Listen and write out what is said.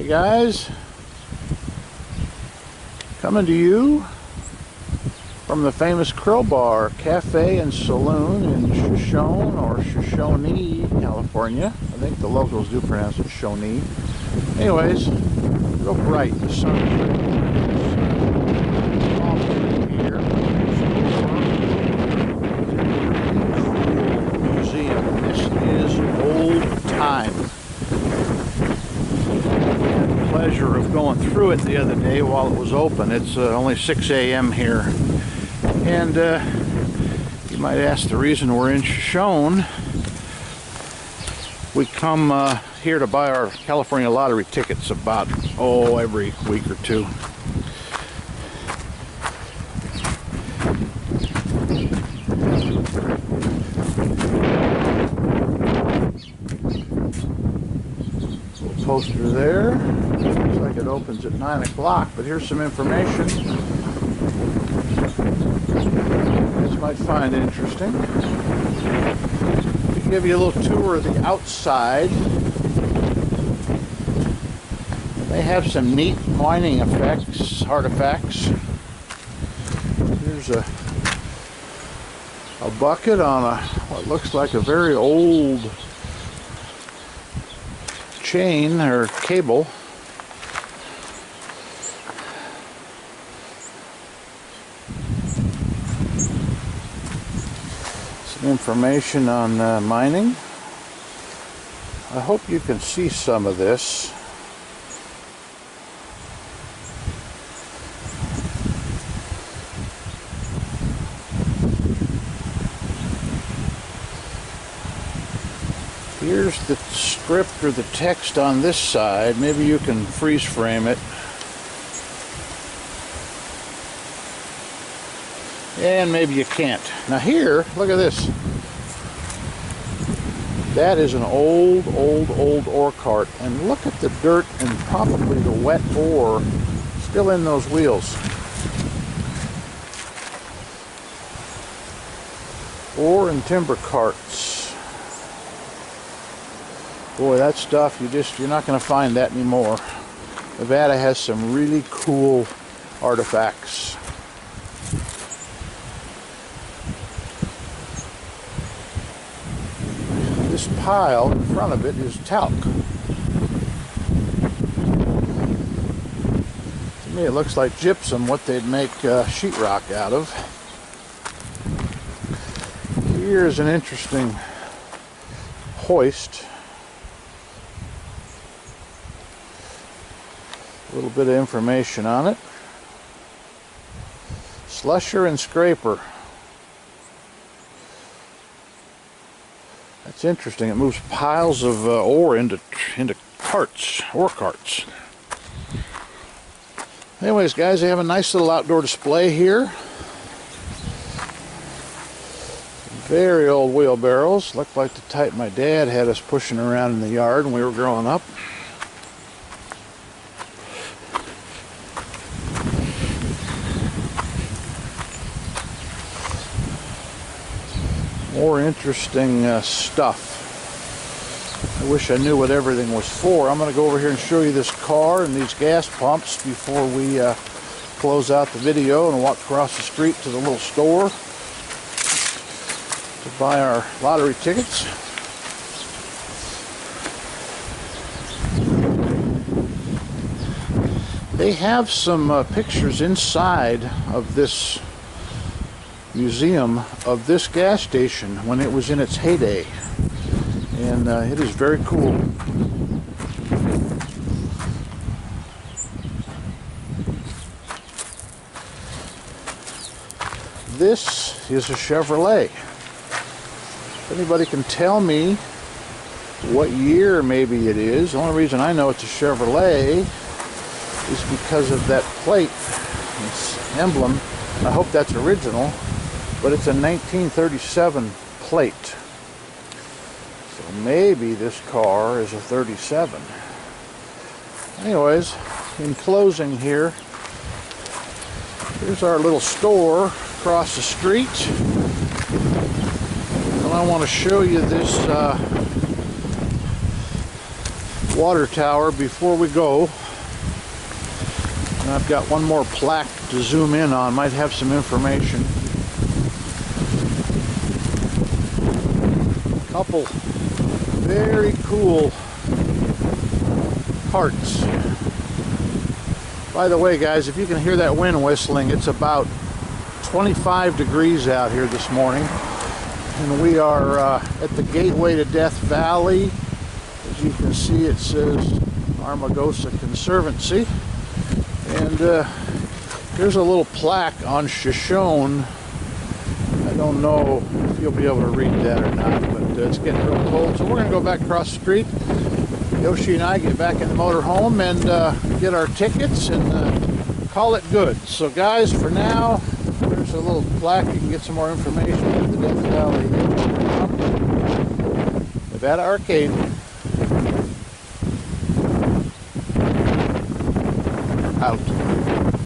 Hey guys, coming to you from the famous Crowbar Cafe and Saloon in Shoeshone or Shoeshone, California. I think the locals do pronounce it Shawnee. Anyways, real bright. The sun is here. Museum. This is old time. Pleasure of going through it the other day while it was open. It's only 6 a.m. here, and you might ask the reason we're in Shoeshone. We come here to buy our California lottery tickets about every week or two. Poster there. Looks like it opens at 9 o'clock, but here's some information you guys might find interesting. To give you a little tour of the outside, they have some neat mining artifacts. Here's a bucket on what looks like a very old chain or cable. Some information on mining. I hope you can see some of this. Here's the script or the text on this side. Maybe you can freeze frame it. And maybe you can't. Now here, look at this. That is an old ore cart. And look at the dirt and probably the wet ore still in those wheels. Ore and timber carts. Boy, that stuff, you're not going to find that anymore. Nevada has some really cool artifacts. This pile in front of it is talc. To me it looks like gypsum, what they'd make sheetrock out of. Here's an interesting hoist. A little bit of information on it. Slusher and scraper. That's interesting. It moves piles of ore into carts, ore carts. Anyways, guys, they have a nice little outdoor display here. Very old wheelbarrows. Look like the type my dad had us pushing around in the yard when we were growing up. More interesting stuff. I wish I knew what everything was for. I'm going to go over here and show you this car and these gas pumps before we close out the video and walk across the street to the little store to buy our lottery tickets. They have some pictures inside of this museum of this gas station when it was in its heyday, and it is very cool. This is a Chevrolet. If anybody can tell me what year maybe it is, the only reason I know it's a Chevrolet is because of that plate, this emblem. I hope that's original. But it's a 1937 plate. So maybe this car is a 37. Anyways, in closing here, here's our little store across the street. And I want to show you this water tower before we go. And I've got one more plaque to zoom in on, might have some information. A couple very cool carts. By the way, guys, if you can hear that wind whistling, it's about 25 degrees out here this morning. And we are at the gateway to Death Valley. As you can see, it says Armagosa Conservancy. And here's a little plaque on Shoeshone. I don't know if you'll be able to read that or not, but it's getting real cold. So we're going to go back across the street. Yoshi and I get back in the motorhome and get our tickets and call it good. So guys, for now, there's a little plaque. You can get some more information at the Death Valley Nevada Arcade. Out.